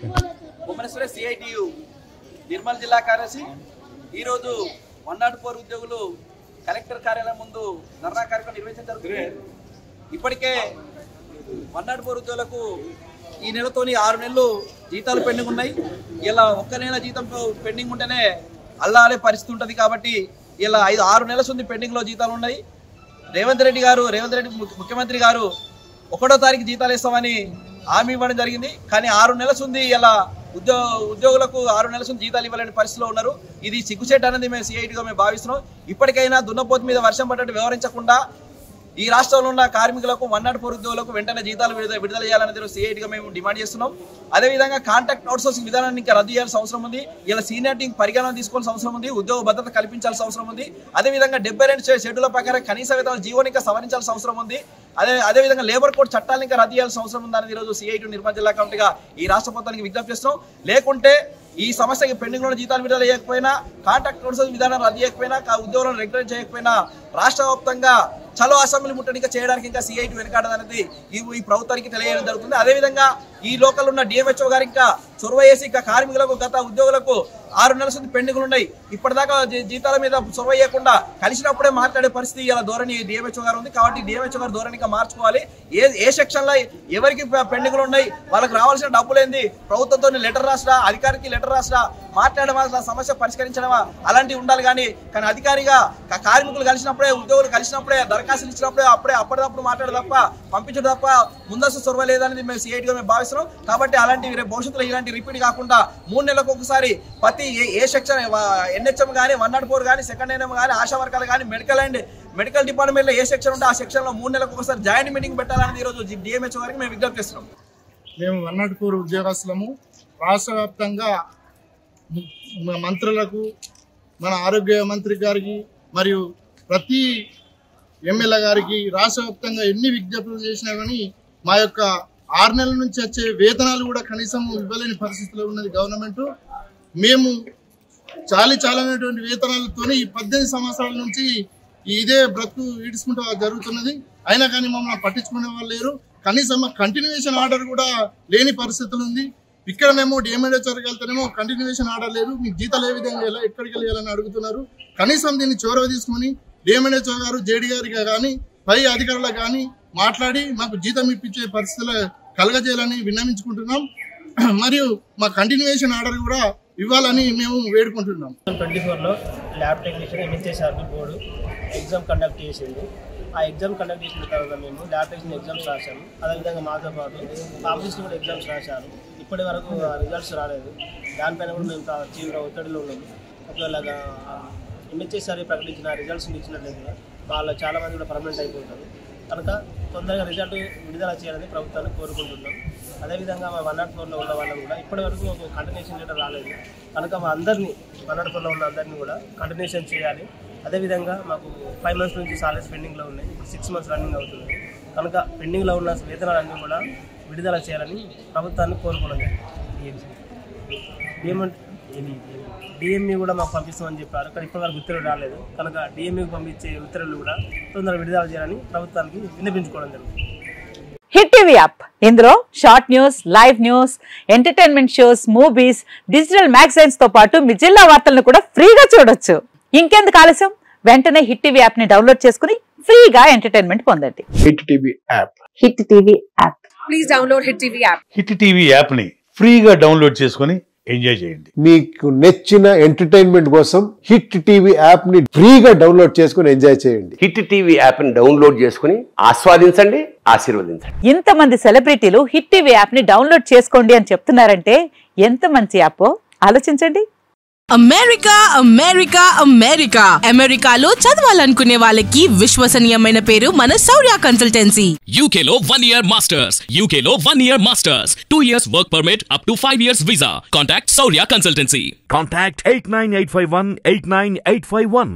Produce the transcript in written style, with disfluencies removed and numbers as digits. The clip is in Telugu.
భువనేశ్వర సిఐటియు నిర్మల్ జిల్లా కార్యదర్శి ఈరోజు 104 ఉద్యోగులు కలెక్టర్ కార్యాలయం ముందు ధర్నా కార్యక్రమం నిర్వహించడం జరుగుతుంది. ఇప్పటికే 104 ఉద్యోగులకు ఈ నెలతోని 6 నెలలు జీతాలు పెండింగ్ ఉన్నాయి. ఇలా ఒక్క నెల జీతం పెండింగ్ ఉంటేనే అల్లాడే పరిస్థితి ఉంటుంది. కాబట్టి ఇలా 6 నెలల ఉంది పెండింగ్లో జీతాలు ఉన్నాయి. రేవంత్ రెడ్డి ముఖ్యమంత్రి గారు 1వ తారీఖు జీతాలు ఇస్తామని హామీ ఇవ్వడం జరిగింది. కానీ 6 నెలల ఉంది ఇలా ఉద్యోగులకు 6 నెలల జీతాలు ఇవ్వలేని పరిస్థితిలో ఉన్నారు. ఇది సిగ్గుచేట అనేది మేము సిఐటిగా మేము భావిస్తున్నాం. ఇప్పటికైనా దున్నపోతు మీద వర్షం పడ్డట్టు వ్యవహరించకుండా ఈ రాష్ట్రంలో ఉన్న కార్మికులకు 104 ఉద్యోగులకు వెంటనే జీతాలు విడుదల చేయాలనేది సిఐటిగా మేము డిమాండ్ చేస్తున్నాం. అదేవిధంగా కాంట్రాక్ట్ అవుట్సోర్సింగ్ విధానాన్ని ఇంకా రద్దు చేయాల్సిన అవసరం ఉంది. ఇలా సీనియారిటీ పరిగణన తీసుకోవాల్సిన అవసరం ఉంది. ఉద్యోగ భద్రత కల్పించాల్సిన అవసరం ఉంది. అదేవిధంగా 72 షెడ్యూల్ ప్రకారం కనీస వేతనాల జీవోని ఇంకా సవరించాల్సిన అవసరం ఉంది. అదేవిధంగా లేబర్ కోడ్ చట్టాలను ఇంకా రద్దు చేయాల్సిన అవసరం ఉందని ఈరోజు సిఐటి నిర్మల్ జిల్లా కమిటీగా ఈ రాష్ట్ర ప్రభుత్వానికి విజ్ఞప్తి చేస్తున్నాం. లేకుంటే ఈ సమస్యకి పెండింగ్ లో జీతాలు విడుదల చేయకపోయినా, కాంట్రాక్ట్ అవుట్సోర్సింగ్ విధానం రద్దు చేయకపోయినా, ఉద్యోగులను రెగ్యులేట్ చేయకపోయినా రాష్ట్ర వ్యాప్తంగా చలో అసెంబ్లీ ముట్టడిగా చేయడానికి ఇంకా సిఐటి వెనకాడదనేది ఈ ప్రభుత్వానికి తెలియజేయడం జరుగుతుంది. అదేవిధంగా ఈ లోకల్ ఉన్న డిఎంహెచ్ఓ గారు ఇంకా చొరవ చేసి ఇంకా కార్మికులకు గత ఉద్యోగులకు 6 నెలల పెండింగ్లు ఉన్నాయి. ఇప్పటిదాకా జీతాల మీద చొరవ చేయకుండా కలిసినప్పుడే మాట్లాడే పరిస్థితి ఇలా ధోరణి డిఎంహెచ్ఓ గారు ఉంది. కాబట్టి డిఎంహెచ్ఓ గారు ధోరణిగా మార్చుకోవాలి. ఏ సెక్షన్లో ఎవరికి పెండింగ్లు ఉన్నాయి, వాళ్ళకి రావాల్సిన డబ్బులు ఏంది, ప్రభుత్వంతో లెటర్ రాసినా, అధికారికి లెటర్ రాసినా, మాట్లాడమా, సమస్య పరిష్కరించడమా అలాంటివి ఉండాలి. కానీ అధికారిగా కార్మికులు కలిసినప్పుడే, ఉద్యోగులు కలిసినప్పుడే, దరఖాస్తులు ఇచ్చినప్పుడే అప్పటిదప్పుడు మాట్లాడే తప్ప, పంపించడం తప్ప ముందస్తు చొరవ లేదనేది మేము సిఐటిగా మేము భావిస్తున్నాం. కాబట్టి అలాంటివి భవిష్యత్తులో ఇలాంటి రిపీట్ కాకుండా 3 నెలలకు ఒకసారి ప్రతి ఏ సెక్షన్ ఎన్హెచ్ఎం కానీ, 104 కానీ, సెకండ్ ఎన్ఎం కానీ, ఆశా వర్గాలు కానీ, మెడికల్ డిపార్ట్మెంట్లో ఏ సెక్షన్ ఉంటే ఆ సెక్షన్లో 3 నెలలకు ఒకసారి జాయింట్ మీటింగ్ పెట్టాలనేది ఈరోజు డిఎంహెచ్ఓ గారికి మేము విజ్ఞప్తి చేస్తున్నాం. మేము 104 ఉద్యోగస్తులము రాష్ట్ర వ్యాప్తంగా మంత్రులకు, మన ఆరోగ్య మంత్రి గారికి మరియు ప్రతి ఎమ్మెల్యే గారికి రాష్ట్ర వ్యాప్తంగా ఎన్ని విజ్ఞప్తులు చేసినా కానీ మా యొక్క 6 నెలల నుంచి వచ్చే వేతనాలు కూడా కనీసం ఇవ్వలేని పరిస్థితిలో ఉన్నది గవర్నమెంట్. మేము చాలైనటువంటి వేతనాలతో 18 సంవత్సరాల నుంచి ఇదే బ్రతుకు ఈడ్చుకుంటూ జరుగుతున్నది. అయినా కానీ మమ్మల్ని పట్టించుకునే వాళ్ళు లేరు. కనీసం కంటిన్యూషన్ ఆర్డర్ కూడా లేని పరిస్థితులు ఉంది. ఇక్కడ మేము డిఎంహెచ్ఓకి వెళ్తేనేమో కంటిన్యూషన్ ఆర్డర్ లేదు, మీకు జీతాలు ఏ విధంగా వెళ్ళా, ఎక్కడికి వెళ్ళాలని అడుగుతున్నారు. కనీసం దీన్ని చొరవ తీసుకుని డిఎంహెచ్ఓ గారు, జేడీ గారికి కానీ, పై అధికారులకు కానీ మాట్లాడి మాకు జీతం ఇప్పించే పరిస్థితులు కలగజేయాలని విన్నవించుకుంటున్నాం. మరియు మా కంటిన్యూషన్ ఆర్డర్ కూడా ఇవ్వాలని మేము వేడుకుంటున్నాం. 24లో lab technician MHRB board exam conduct చేసింది. ఆ ఎగ్జామ్ కండక్ట్ చేసిన తర్వాత మేము ల్యాబ్ టెక్నీషియన్ ఎగ్జామ్స్ రాశాము. అదేవిధంగా మాతో పాటు ఫార్మసిస్ట్ కూడా ఎగ్జామ్స్ రాశారు. ఇప్పటి వరకు రిజల్ట్స్ రాలేదు. దానిపైన కూడా మేము తీవ్ర ఒత్తిడిలో ఉన్నాము. ఒకవేళ ఎంహెచ్ఆర్బి ప్రకటించిన రిజల్ట్స్ ఇచ్చినట్లయితే వాళ్ళు చాలామంది కూడా పర్మనెంట్ అయిపోతారు. కనుక తొందరగా రిజల్ట్ విడుదల చేయాలని ప్రభుత్వాన్ని కోరుకుంటున్నాం. అదేవిధంగా మా 104లో ఉన్న వాళ్ళని కూడా ఇప్పటి వరకు ఒక కంటిన్యూషన్ లెటర్ రాలేదు. కనుక మా అందరినీ 104లో ఉన్న అందరినీ కూడా కంటిన్యూషన్ చేయాలి. అదేవిధంగా మాకు 5 మంత్స్ నుంచి సాలరీస్ పెండింగ్లో ఉన్నాయి. 6 మంత్స్ రన్నింగ్ అవుతుంది. కనుక పెండింగ్లో ఉన్న వేతనాలన్నీ కూడా విడుదల చేయాలని ప్రభుత్వాన్ని కోరుకున్నాం. డిఎంఈ కూడా మాకు పంపిస్తామని చెప్పారు. కానీ ఇప్పటివరకు ఉత్తర్వులు రాలేదు. కనుక డిఎంఈకి పంపించే ఉత్తర్వులు కూడా తొందరగా విడుదల చేయాలని ప్రభుత్వానికి విన్నపించుకోవడం జరుగుతుంది. హిట్ టీవీ యాప్, ఇందులో short news, live news, entertainment shows, movies, digital magazines తో పాటు మీ జిల్లా వార్తలను కూడా ఫ్రీగా చూడొచ్చు. ఇంకెందుకు ఆలస్యం, వెంటనే హిట్ టీవీ యాప్ ని డౌన్లోడ్ చేసుకుని ఫ్రీగా ఎంటర్టైన్మెంట్ పొందండి. Hit TV app. Hit TV app. Please download hit TV app. Hit TV app ని ఫ్రీగా డౌన్లోడ్ చేసుకుని ఎంజాయ్ చేయండి. మీకు నచ్చిన ఎంటర్టైన్మెంట్ కోసం హిట్ టీవీ యాప్ ని ఫ్రీగా డౌన్లోడ్ చేసుకుని ఎంజాయ్ చేయండి. హిట్ టీవీ యాప్ ని డౌన్లోడ్ చేసుకుని ఆస్వాదించండి, ఆశీర్వదించండి. ఇంతమంది సెలబ్రిటీలు హిట్ టీవీ యాప్ ని డౌన్లోడ్ చేసుకోండి అని చెప్తున్నారంటే ఎంత మంచి యాప్ ఆలోచించండి. అమెరికా అమెరికా అమెరికా అమెరికాలో చదవాలనుకునే వాళ్ళకి విశ్వసనీయమైన పేరు మన శౌర్య కన్సల్టెన్సీ. UK లో 1 year masters, UK లో 1 year masters, 2 years work permit up to 5 years visa. Contact Saurya Consultancy. Contact 89851 89851.